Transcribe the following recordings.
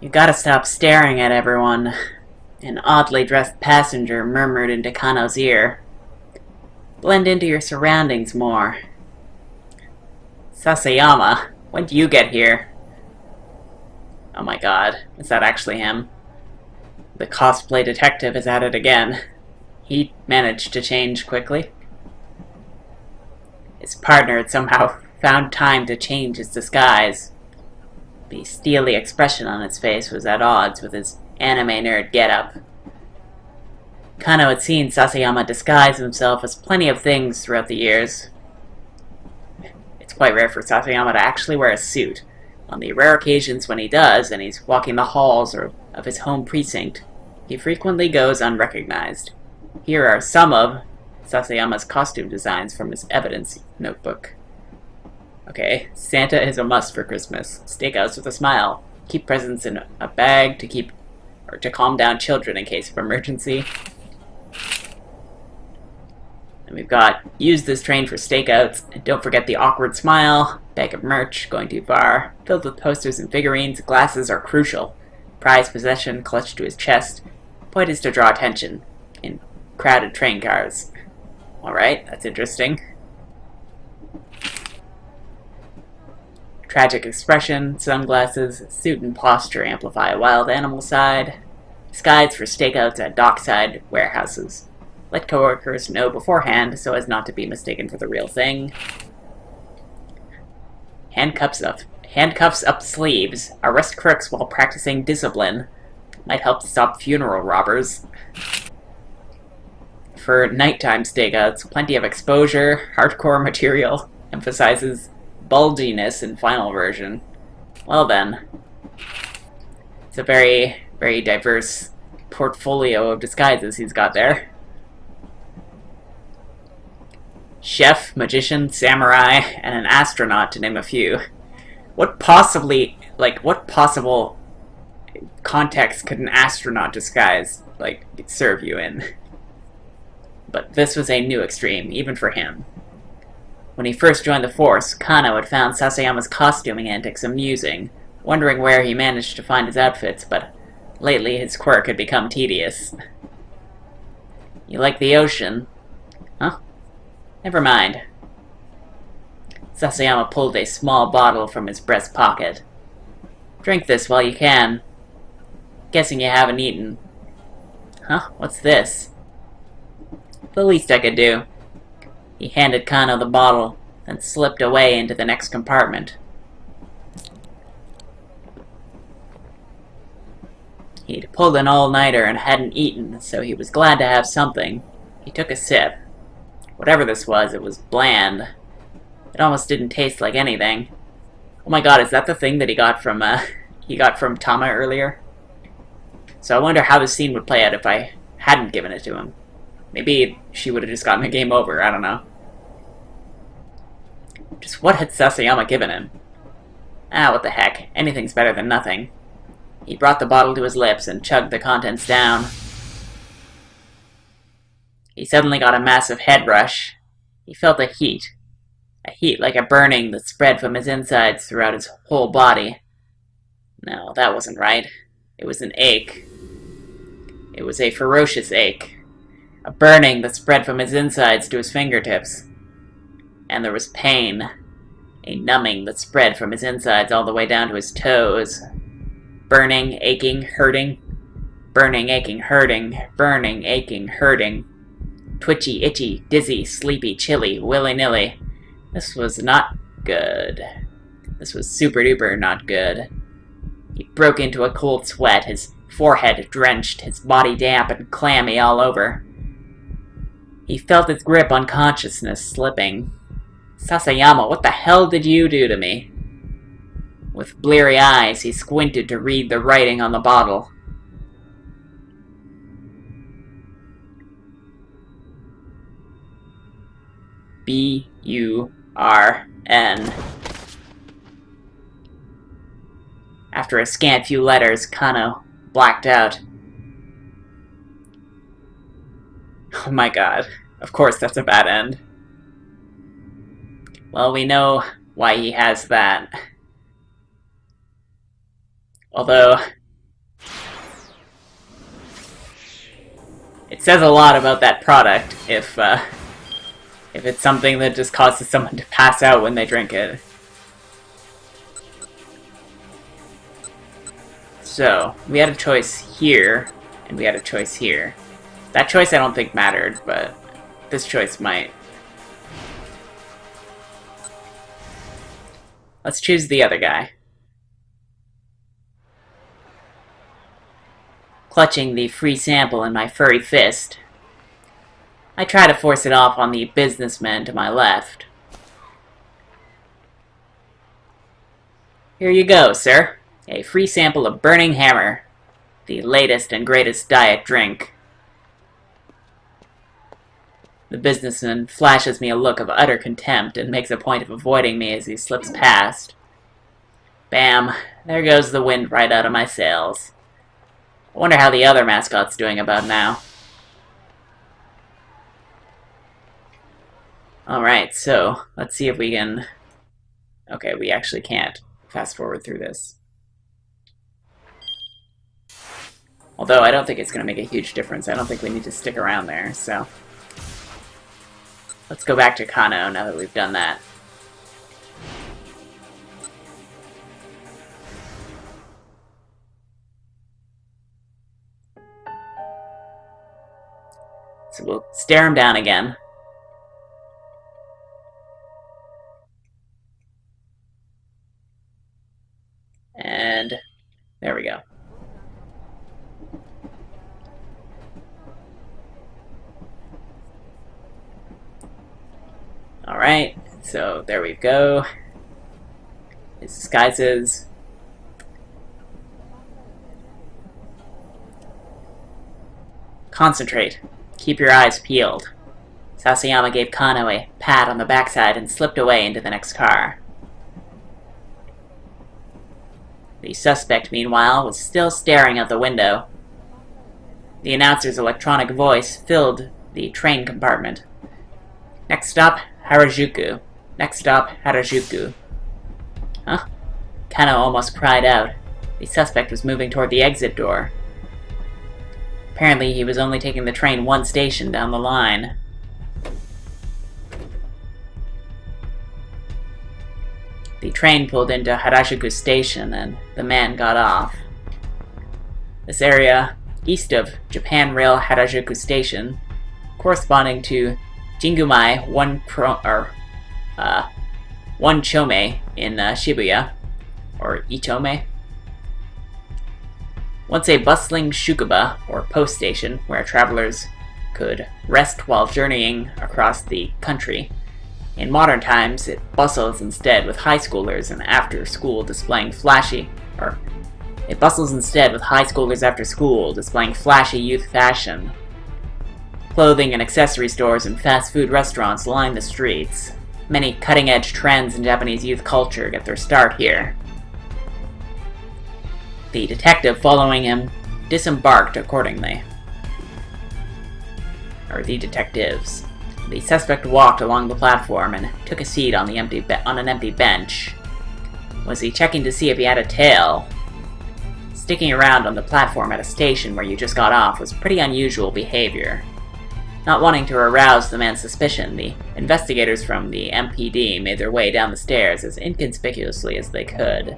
You gotta stop staring at everyone, an oddly dressed passenger murmured into Kano's ear. Blend into your surroundings more. Sasayama, when did you get here? Oh my god, is that actually him? The cosplay detective is at it again. He managed to change quickly. His partner had somehow found time to change his disguise. The steely expression on his face was at odds with his anime nerd getup. Kano had seen Sasayama disguise himself as plenty of things throughout the years. It's quite rare for Sasayama to actually wear a suit. On the rare occasions when he does, and he's walking the halls of his home precinct, he frequently goes unrecognized. Here are some of Sasayama's costume designs from his evidence notebook. Okay, Santa is a must for Christmas. Stakeouts with a smile. Keep presents in a bag to calm down children in case of emergency. And we've got use this train for stakeouts. And don't forget the awkward smile. Bag of merch, going too far. Filled with posters and figurines, glasses are crucial. Prized possession clutched to his chest. Point is to draw attention in crowded train cars. Alright, that's interesting. Tragic expression, sunglasses, suit and posture amplify a wild animal side. Disguise for stakeouts at dockside warehouses. Let coworkers know beforehand so as not to be mistaken for the real thing. Handcuffs up sleeves. Arrest crooks while practicing discipline. Might help stop funeral robbers. For nighttime stakeouts, plenty of exposure, hardcore material, emphasizes bulginess in final version. Well then. It's a very, very diverse portfolio of disguises he's got there. Chef, magician, samurai, and an astronaut, to name a few. What possible context could an astronaut disguise, serve you in? But this was a new extreme, even for him. When he first joined the force, Kano had found Sasayama's costuming antics amusing, wondering where he managed to find his outfits, but lately his quirk had become tedious. You like the ocean? Huh? Never mind. Sasayama pulled a small bottle from his breast pocket. Drink this while you can. Guessing you haven't eaten. Huh? What's this? The least I could do. He handed Kano the bottle, then slipped away into the next compartment. He'd pulled an all-nighter and hadn't eaten, so he was glad to have something. He took a sip. Whatever this was, it was bland. It almost didn't taste like anything. Oh my god, is that the thing that he got from Tama earlier? So I wonder how this scene would play out if I hadn't given it to him. Maybe she would have just gotten a game over, I don't know. Just what had Sasayama given him? What the heck, anything's better than nothing. He brought the bottle to his lips and chugged the contents down. He suddenly got a massive head rush. He felt a heat like a burning that spread from his insides throughout his whole body. No, that wasn't right. It was an ache. It was a ferocious ache. A burning that spread from his insides to his fingertips. And there was pain. A numbing that spread from his insides all the way down to his toes. Burning, aching, hurting. Burning, aching, hurting. Burning, aching, hurting. Twitchy, itchy, dizzy, sleepy, chilly, willy-nilly. This was not good. This was super-duper not good. He broke into a cold sweat, his forehead drenched, his body damp and clammy all over. He felt his grip on consciousness slipping. Sasayama, what the hell did you do to me? With bleary eyes, he squinted to read the writing on the bottle. B-U-R-N. After a scant few letters, Kano blacked out. Oh my god. Of course that's a bad end. Well, we know why he has that. Although, It says a lot about that product if it's something that just causes someone to pass out when they drink it. So, we had a choice here, and we had a choice here. That choice I don't think mattered, but this choice might. Let's choose the other guy. Clutching the free sample in my furry fist, I try to force it off on the businessman to my left. Here you go, sir. A free sample of Burning Hammer, the latest and greatest diet drink. The businessman flashes me a look of utter contempt and makes a point of avoiding me as he slips past. Bam! There goes the wind right out of my sails. I wonder how the other mascot's doing about now. Alright, so let's see if we can... Okay, we actually can't fast forward through this. Although I don't think it's going to make a huge difference. I don't think we need to stick around there, so... Let's go back to Kano now that we've done that. So we'll stare him down again. And there we go. Alright, so there we go. His disguises. Concentrate. Keep your eyes peeled. Sasayama gave Kano a pat on the backside and slipped away into the next car. The suspect, meanwhile, was still staring out the window. The announcer's electronic voice filled the train compartment. Next stop, Harajuku. Next stop, Harajuku. Huh? Kano almost cried out. The suspect was moving toward the exit door. Apparently, he was only taking the train one station down the line. The train pulled into Harajuku Station, and the man got off. This area, east of Japan Rail Harajuku Station, corresponding to Jingumai 1 Chome in Shibuya, or Ichome. Once a bustling shukuba, or post station, where travelers could rest while journeying across the country. In modern times, it bustles instead with high schoolers and after school displaying flashy youth fashion. Clothing and accessory stores and fast food restaurants line the streets. Many cutting-edge trends in Japanese youth culture get their start here. The detective following him disembarked accordingly. Or the detectives. The suspect walked along the platform and took a seat on an empty bench. Was he checking to see if he had a tail? Sticking around on the platform at a station where you just got off was pretty unusual behavior. Not wanting to arouse the man's suspicion, the investigators from the MPD made their way down the stairs as inconspicuously as they could.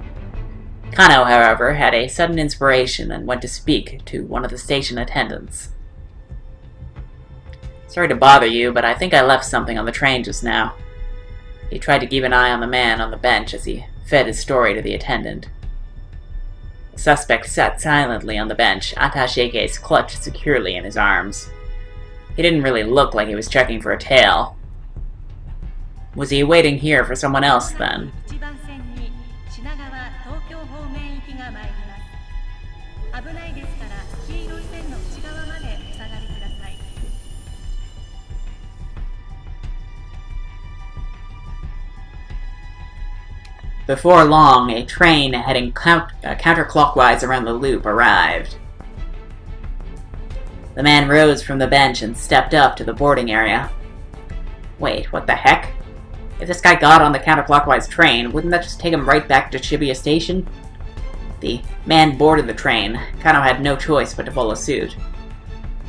Kano, however, had a sudden inspiration and went to speak to one of the station attendants. Sorry to bother you, but I think I left something on the train just now. He tried to keep an eye on the man on the bench as he fed his story to the attendant. The suspect sat silently on the bench, attaché case clutched securely in his arms. He didn't really look like he was checking for a tail. Was he waiting here for someone else, then? Before long, a train heading counterclockwise around the loop arrived. The man rose from the bench and stepped up to the boarding area. Wait, what the heck? If this guy got on the counterclockwise train, wouldn't that just take him right back to Shibuya Station? The man boarded the train. Kano had no choice but to follow suit.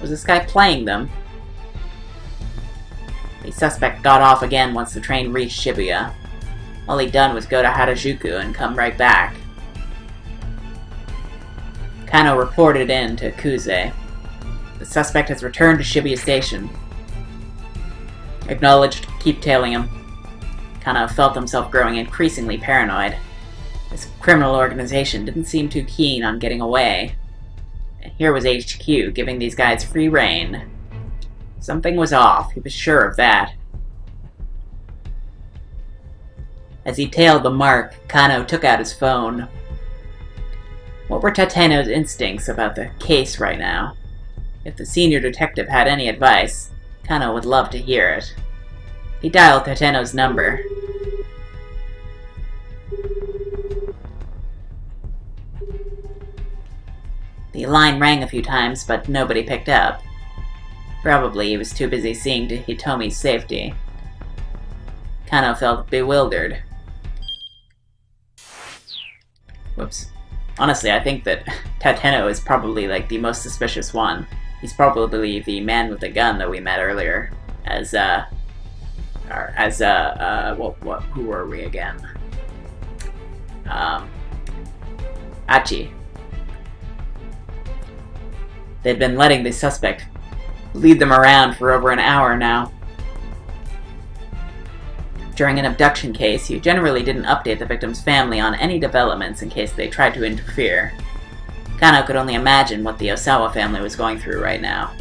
Was this guy playing them? The suspect got off again once the train reached Shibuya. All he'd done was go to Harajuku and come right back. Kano reported in to Kuze. The suspect has returned to Shibuya Station. Acknowledged, keep tailing him. Kano felt himself growing increasingly paranoid. This criminal organization didn't seem too keen on getting away. And here was HQ giving these guys free rein. Something was off, he was sure of that. As he tailed the mark, Kano took out his phone. What were Tateno's instincts about the case right now? If the senior detective had any advice, Kano would love to hear it. He dialed Tateno's number. The line rang a few times, but nobody picked up. Probably he was too busy seeing to Hitomi's safety. Kano felt bewildered. Whoops. Honestly, I think that Tateno is probably like the most suspicious one. He's probably the man with the gun that we met earlier. Who were we again? Achi. They'd been letting the suspect lead them around for over an hour now. During an abduction case, you generally didn't update the victim's family on any developments in case they tried to interfere. Kano could only imagine what the Osawa family was going through right now.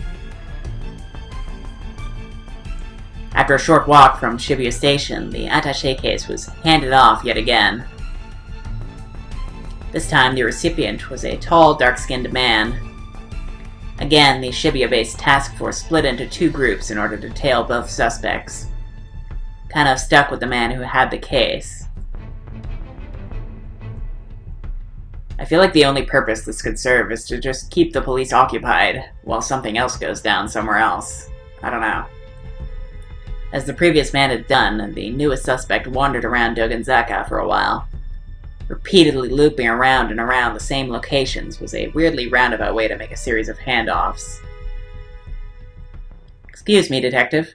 After a short walk from Shibuya Station, the attaché case was handed off yet again. This time, the recipient was a tall, dark-skinned man. Again, the Shibuya-based task force split into two groups in order to tail both suspects. Kano stuck with the man who had the case. I feel like the only purpose this could serve is to just keep the police occupied while something else goes down somewhere else. I don't know. As the previous man had done, the newest suspect wandered around Dogenzaka for a while. Repeatedly looping around and around the same locations was a weirdly roundabout way to make a series of handoffs. Excuse me, detective.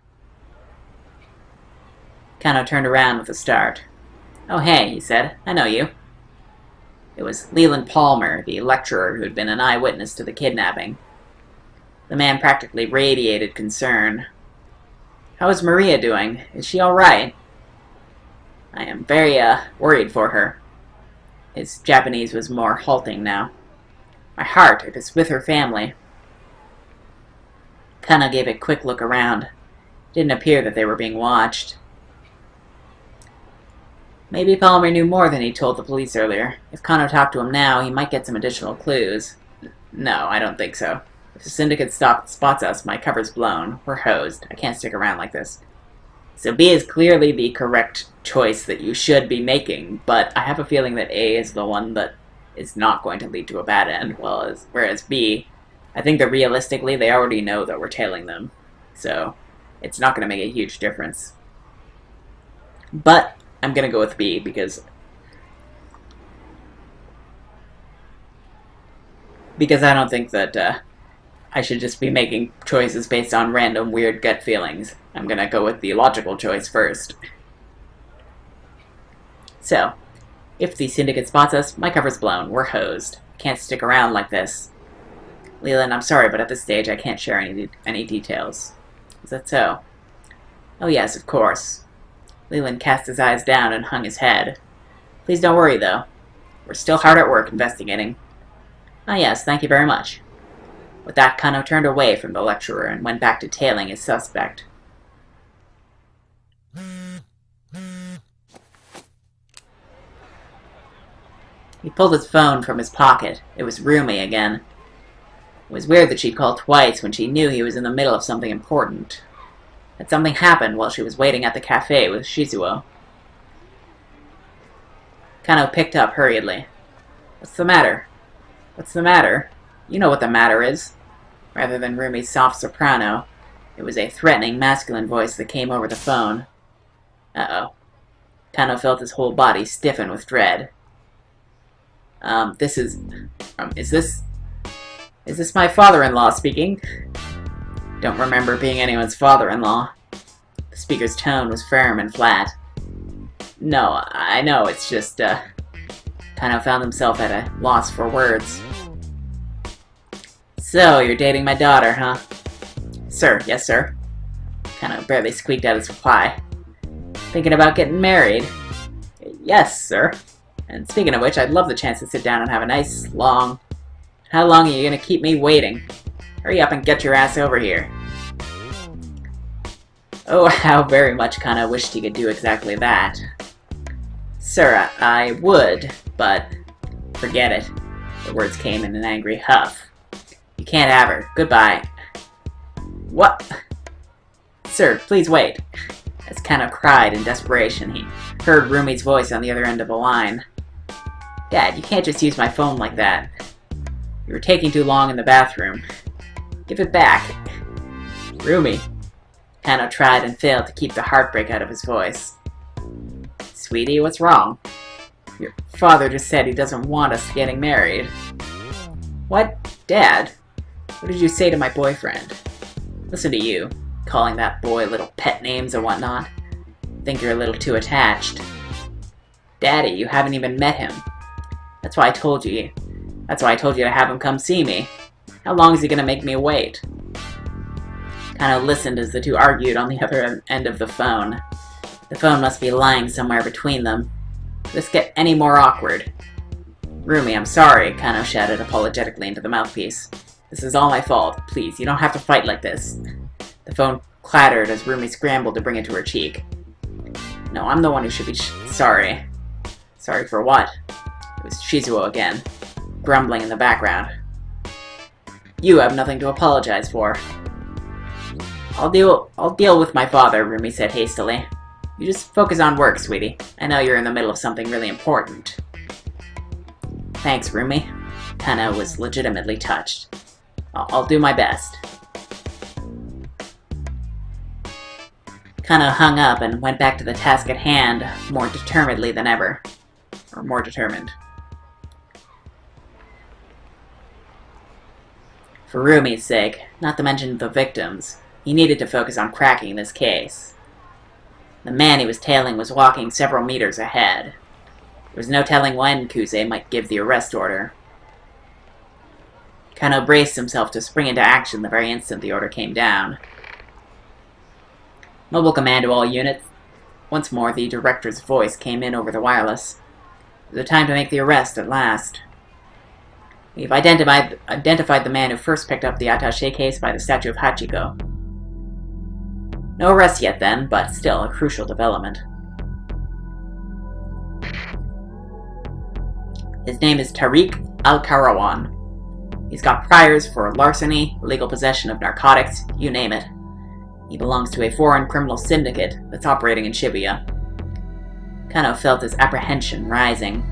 Kano turned around with a start. Oh hey, he said. I know you. It was Leland Palmer, the lecturer who had been an eyewitness to the kidnapping. The man practically radiated concern. How is Maria doing? Is she alright? I am very, worried for her. His Japanese was more halting now. My heart, it is with her family. Kano gave a quick look around. It didn't appear that they were being watched. Maybe Palmer knew more than he told the police earlier. If Kano talked to him now, he might get some additional clues. No, I don't think so. If the syndicate spots us, my cover's blown. We're hosed. I can't stick around like this. So B is clearly the correct choice that you should be making, but I have a feeling that A is the one that is not going to lead to a bad end, whereas B, I think that realistically they already know that we're tailing them. So it's not going to make a huge difference. But I'm going to go with B because I don't think that I should just be making choices based on random weird gut feelings. I'm going to go with the logical choice first. So, if the syndicate spots us, my cover's blown. We're hosed. Can't stick around like this. Leland, I'm sorry, but at this stage I can't share any details. Is that so? Oh yes, of course. Leland cast his eyes down and hung his head. Please don't worry, though. We're still hard at work investigating. Ah yes, thank you very much. With that, Kano turned away from the lecturer and went back to tailing his suspect. He pulled his phone from his pocket. It was Rumi again. It was weird that she'd called twice when she knew he was in the middle of something important. That something happened while she was waiting at the cafe with Shizuo. Kano picked up hurriedly. What's the matter? What's the matter? You know what the matter is. Rather than Rumi's soft soprano, it was a threatening masculine voice that came over the phone. Uh-oh. Kano felt his whole body stiffen with dread. Is this my father-in-law speaking? don't remember being anyone's father-in-law. The speaker's tone was firm and flat. No, I know, it's just, Kano found himself at a loss for words. So, you're dating my daughter, huh? Sir, yes, sir. Kano barely squeaked out his reply. Thinking about getting married? Yes, sir. And speaking of which, I'd love the chance to sit down and have a nice, long... How long are you gonna keep me waiting? Hurry up and get your ass over here. Oh, how very much Kano wished he could do exactly that. Sir, I would, but... Forget it. The words came in an angry huff. You can't have her. Goodbye. What? Sir, please wait. As Kano cried in desperation, he heard Rumi's voice on the other end of the line. Dad, you can't just use my phone like that. You were taking too long in the bathroom. Give it back. Rumi. Kano tried and failed to keep the heartbreak out of his voice. Sweetie, what's wrong? Your father just said he doesn't want us getting married. What? Dad? What did you say to my boyfriend? Listen to you, calling that boy little pet names and whatnot. I think you're a little too attached. Daddy, you haven't even met him. That's why I told you to have him come see me. How long is he gonna make me wait? Kinda listened as the two argued on the other end of the phone. The phone must be lying somewhere between them. Could this get any more awkward? Rumi, I'm sorry, Kano shouted apologetically into the mouthpiece. This is all my fault. Please, you don't have to fight like this. The phone clattered as Rumi scrambled to bring it to her cheek. No, I'm the one who should be sorry. Sorry for what? It was Shizuo again, grumbling in the background. You have nothing to apologize for. I'll deal with my father, Rumi said hastily. You just focus on work, sweetie. I know you're in the middle of something really important. Thanks, Rumi. Kano was legitimately touched. I'll do my best. Kano hung up and went back to the task at hand, more determinedly than ever. Or more determined. For Rumi's sake, not to mention the victims, he needed to focus on cracking this case. The man he was tailing was walking several meters ahead. There was no telling when Kuze might give the arrest order. Kano braced himself to spring into action the very instant the order came down. Mobile command to all units. Once more, the director's voice came in over the wireless. It was time to make the arrest at last. We've identified the man who first picked up the attaché case by the statue of Hachiko. No arrest yet then, but still a crucial development. His name is Tariq Al-Karawan. He's got priors for larceny, illegal possession of narcotics, you name it. He belongs to a foreign criminal syndicate that's operating in Shibuya. Kano felt his apprehension rising.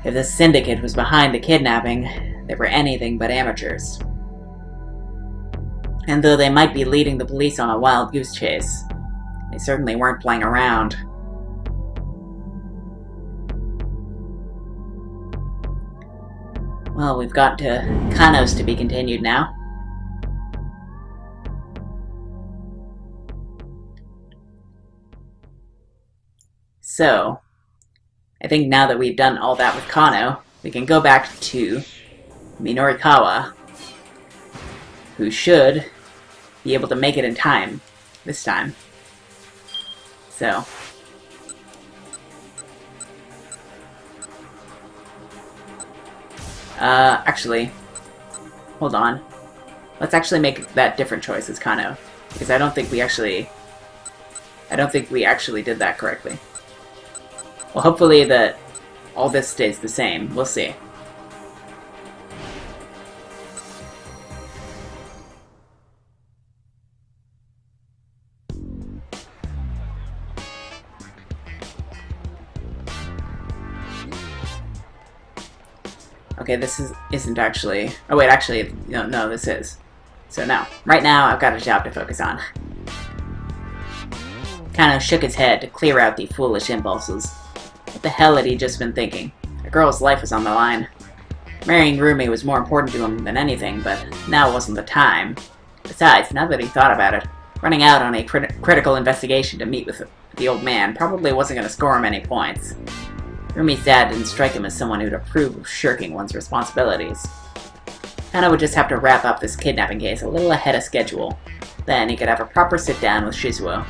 If this syndicate was behind the kidnapping, they were anything but amateurs. And though they might be leading the police on a wild goose chase, they certainly weren't playing around. Well, we've got to Kano's to be continued now. So, I think now that we've done all that with Kano, we can go back to Minorikawa, who should be able to make it in time, this time. So, actually, hold on. Let's actually make that different choice as Kano, because I don't think we actually did that correctly. Well, hopefully that all this stays the same. We'll see. Okay, this isn't actually... Oh wait, actually, no, this is. So no. Right now, I've got a job to focus on. Kano shook his head to clear out the foolish impulses. What the hell had he just been thinking? A girl's life was on the line. Marrying Rumi was more important to him than anything, but now wasn't the time. Besides, now that he thought about it, running out on a critical investigation to meet with the old man probably wasn't going to score him any points. Rumi's dad didn't strike him as someone who'd approve of shirking one's responsibilities. Hana would just have to wrap up this kidnapping case a little ahead of schedule. Then he could have a proper sit-down with Shizuo.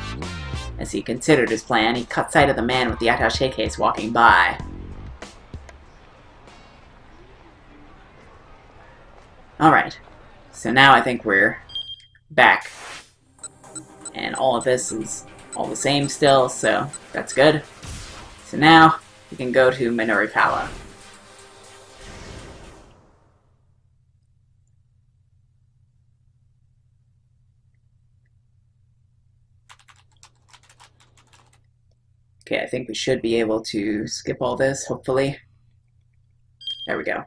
As he considered his plan, he caught sight of the man with the attaché case walking by. Alright, so now I think we're back. And all of this is all the same still, so that's good. So now we can go to Minorikawa. Okay, I think we should be able to skip all this, hopefully. There we go.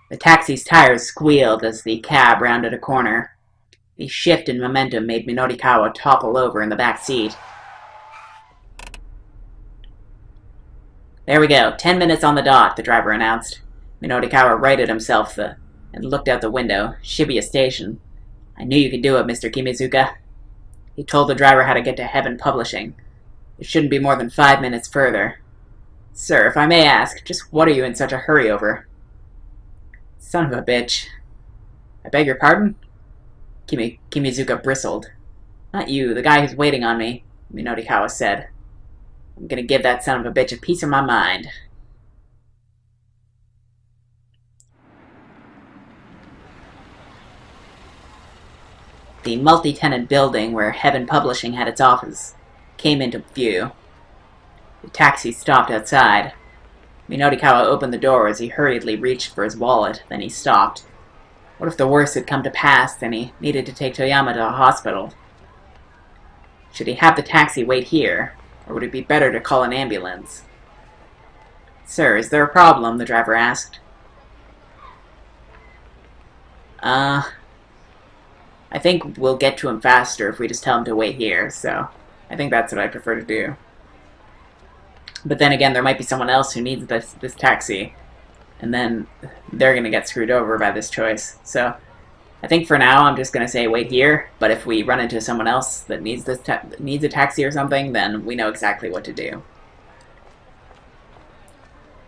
The taxi's tires squealed as the cab rounded a corner. The shift in momentum made Minorikawa topple over in the back seat. There we go, 10 minutes on the dot, the driver announced. Minorikawa righted himself and looked out the window. Shibuya Station. I knew you could do it, Mr. Kimizuka. He told the driver how to get to Heaven Publishing. It shouldn't be more than 5 minutes further. Sir, if I may ask, just what are you in such a hurry over? Son of a bitch. I beg your pardon? Kimizuka bristled. Not you, the guy who's waiting on me, Minorikawa said. I'm gonna give that son of a bitch a piece of my mind. The multi-tenant building where Heaven Publishing had its office came into view. The taxi stopped outside. Minorikawa opened the door as he hurriedly reached for his wallet, then he stopped. What if the worst had come to pass and he needed to take Toyama to a hospital? Should he have the taxi wait here, or would it be better to call an ambulance? Sir, is there a problem? The driver asked. I think we'll get to him faster if we just tell him to wait here, so I think that's what I prefer to do. But then again, there might be someone else who needs this taxi, and then they're going to get screwed over by this choice. So I think for now I'm just going to say wait here, but if we run into someone else that needs needs a taxi or something, then we know exactly what to do.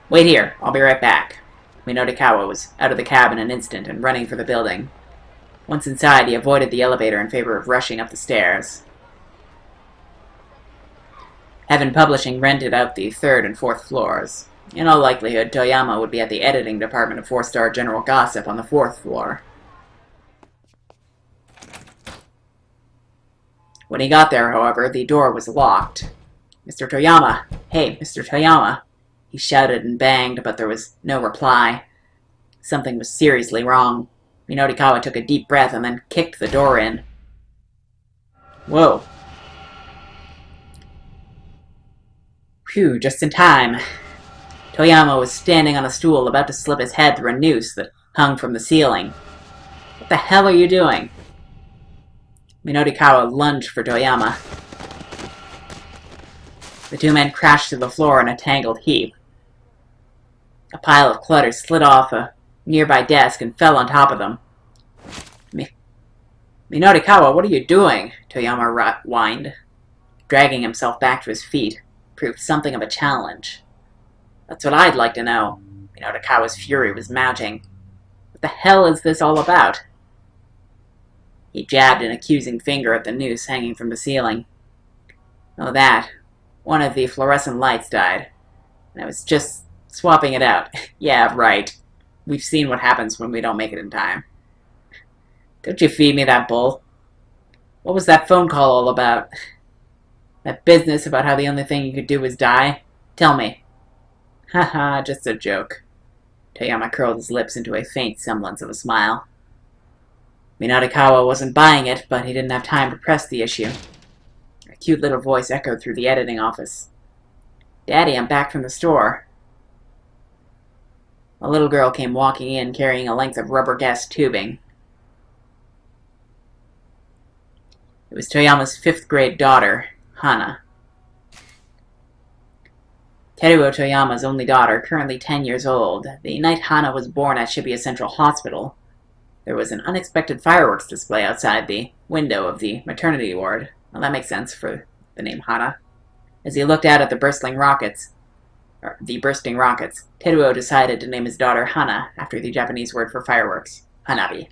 Wait here, I'll be right back. Minorikawa was out of the cab in an instant and running for the building. Once inside, he avoided the elevator in favor of rushing up the stairs. Heaven Publishing rented out the 3rd and 4th floors. In all likelihood, Toyama would be at the editing department of 4-Star General Gossip on the 4th floor. When he got there, however, the door was locked. Mr. Toyama! Hey, Mr. Toyama! He shouted and banged, but there was no reply. Something was seriously wrong. Minorikawa took a deep breath and then kicked the door in. Whoa. Phew, just in time. Toyama was standing on a stool about to slip his head through a noose that hung from the ceiling. What the hell are you doing? Minorikawa lunged for Toyama. The two men crashed to the floor in a tangled heap. A pile of clutter slid off a nearby desk and fell on top of them. Minorikawa, what are you doing? Toyama whined. Dragging himself back to his feet proved something of a challenge. That's what I'd like to know. Minorikawa's fury was mounting. What the hell is this all about? He jabbed an accusing finger at the noose hanging from the ceiling. Oh, that. One of the fluorescent lights died. And I was just swapping it out. Yeah, right. We've seen what happens when we don't make it in time. Don't you feed me that bull. What was that phone call all about? That business about how the only thing you could do was die? Tell me. Haha, just a joke. Toyama curled his lips into a faint semblance of a smile. Minorikawa wasn't buying it, but he didn't have time to press the issue. A cute little voice echoed through the editing office. Daddy, I'm back from the store. A little girl came walking in carrying a length of rubber gas tubing. It was Toyama's 5th grade daughter, Hana. Teruo Toyama's only daughter, currently 10 years old. The night Hana was born at Shibuya Central Hospital, there was an unexpected fireworks display outside the window of the maternity ward. Well, that makes sense for the name Hana. As he looked out at the bursting rockets, Teruo decided to name his daughter Hana after the Japanese word for fireworks, hanabi.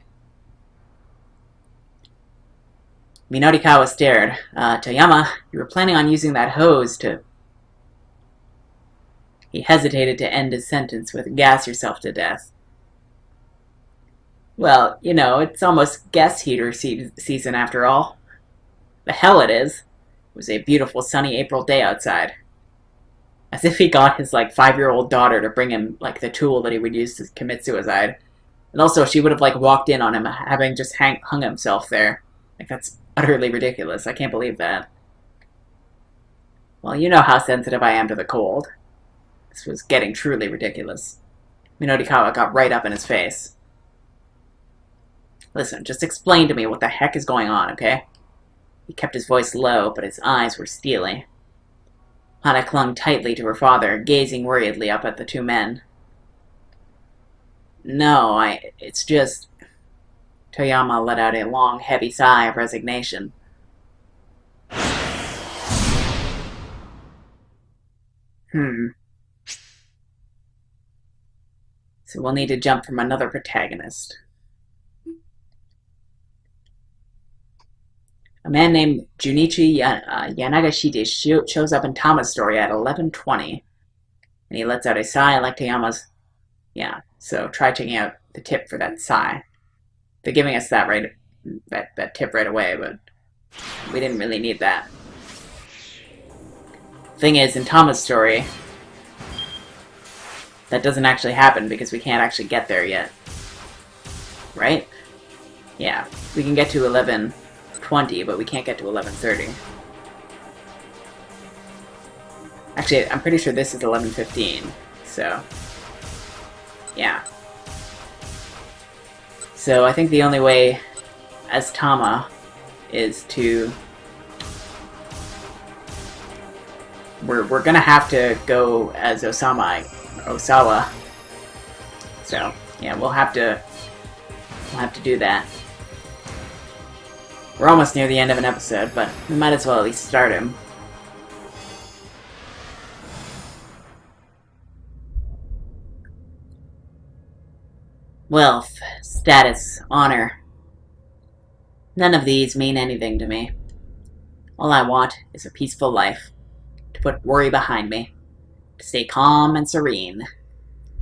Minorikawa stared. Toyama, you were planning on using that hose to... He hesitated to end his sentence with gas yourself to death. Well, you know, it's almost gas heater season after all. The hell it is. It was a beautiful sunny April day outside. As if he got his, 5-year-old daughter to bring him, the tool that he would use to commit suicide. And also, she would have, walked in on him having just hung himself there. That's utterly ridiculous. I can't believe that. Well, you know how sensitive I am to the cold. This was getting truly ridiculous. Minorikawa got right up in his face. Listen, just explain to me what the heck is going on, okay? He kept his voice low, but his eyes were steely. Hana clung tightly to her father, gazing worriedly up at the two men. No, it's just... Toyama let out a long, heavy sigh of resignation. So we'll need to jump from another protagonist. A man named Junichi Yanagashite shows up in Tama's story at 11:20, and he lets out a sigh like Toyama's. Yeah, so try checking out the tip for that sigh. They're giving us that tip right away, but we didn't really need that. Thing is, in Tama's story, that doesn't actually happen because we can't actually get there yet. Right? Yeah, we can get to 11:20, but we can't get to 11:30. Actually, I'm pretty sure this is 11:15, so... yeah. So I think the only way as Tama is to... We're gonna have to go as Osawa. So, yeah, we'll have to do that. We're almost near the end of an episode, but we might as well at least start him. Wealth, status, honor. None of these mean anything to me. All I want is a peaceful life, to put worry behind me, to stay calm and serene,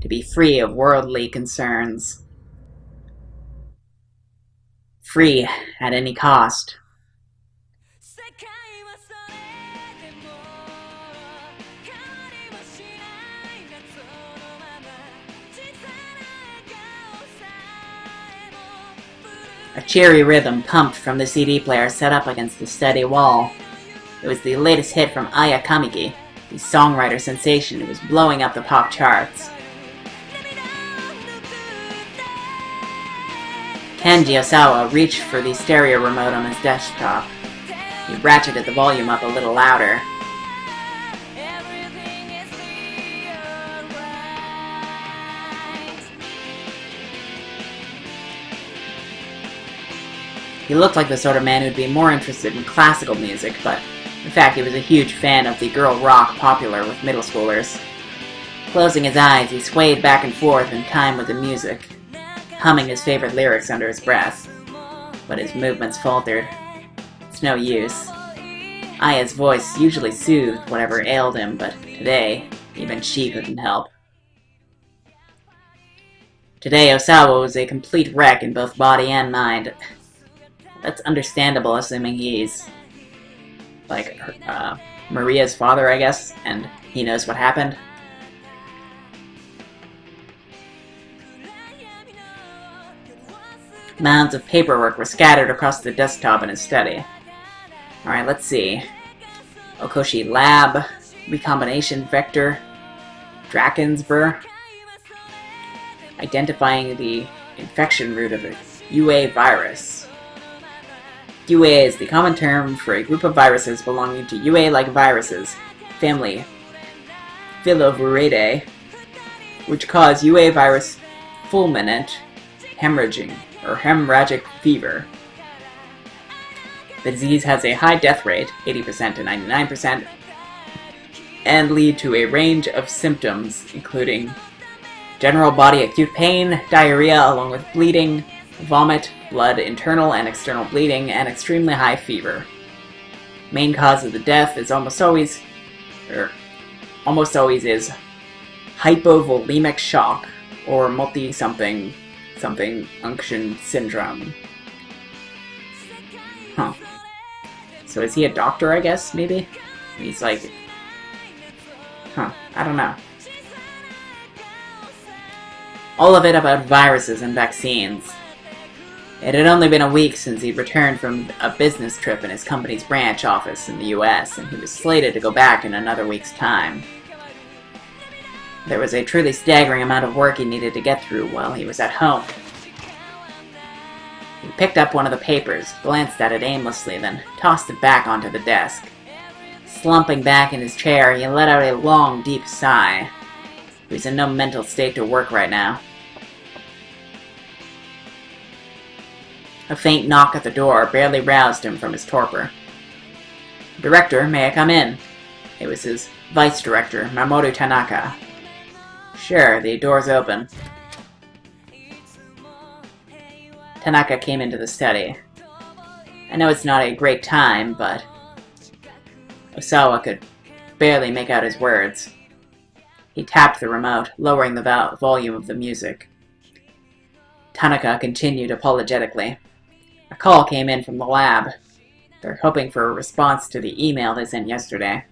to be free of worldly concerns. Free at any cost. A cheery rhythm pumped from the CD player set up against the steady wall. It was the latest hit from Aya Kamiki, the songwriter sensation who was blowing up the pop charts. Kenji Osawa reached for the stereo remote on his desktop. He ratcheted the volume up a little louder. He looked like the sort of man who'd be more interested in classical music, but in fact he was a huge fan of the girl rock popular with middle schoolers. Closing his eyes, he swayed back and forth in time with the music, humming his favorite lyrics under his breath. But his movements faltered. It's no use. Aya's voice usually soothed whatever ailed him, but today, even she couldn't help. Today, Osawa was a complete wreck in both body and mind. That's understandable, assuming he's, Maria's father, I guess, and he knows what happened. Mounds of paperwork were scattered across the desktop in his study. Alright, let's see. Okoshi Lab, Recombination Vector, Drakensburg, identifying the infection route of a UA virus. UA is the common term for a group of viruses belonging to UA-like viruses, family Filoviridae, which cause UA virus fulminant hemorrhaging or hemorrhagic fever. The disease has a high death rate, 80% to 99%, and lead to a range of symptoms, including general body acute pain, diarrhea along with bleeding, vomit, blood, internal and external bleeding, and extremely high fever. Main cause of the death is almost always is hypovolemic shock or multi-something unction syndrome. Huh. So is he a doctor, I guess, maybe? He's like... Huh, I don't know. All of it about viruses and vaccines. It had only been a week since he'd returned from a business trip in his company's branch office in the US, and he was slated to go back in another week's time. There was a truly staggering amount of work he needed to get through while he was at home. He picked up one of the papers, glanced at it aimlessly, then tossed it back onto the desk. Slumping back in his chair, he let out a long, deep sigh. He was in no mental state to work right now. A faint knock at the door barely roused him from his torpor. "Director, may I come in?" It was his vice director, Mamoru Tanaka. "Sure, the door's open." Tanaka came into the study. I know it's not a great time, but... Osawa could barely make out his words. He tapped the remote, lowering the volume of the music. Tanaka continued apologetically. A call came in from the lab. They're hoping for a response to the email they sent yesterday.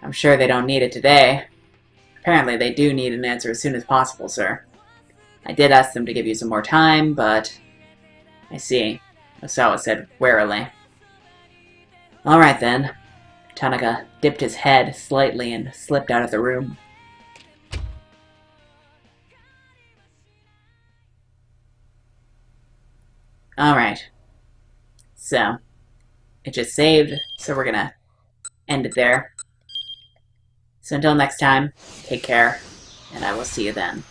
I'm sure they don't need it today. Apparently they do need an answer as soon as possible, sir. I did ask them to give you some more time, but... I see, Osawa said warily. Alright then. Tanaka dipped his head slightly and slipped out of the room. Alright. So, it just saved, so we're gonna end it there. So until next time, take care, and I will see you then.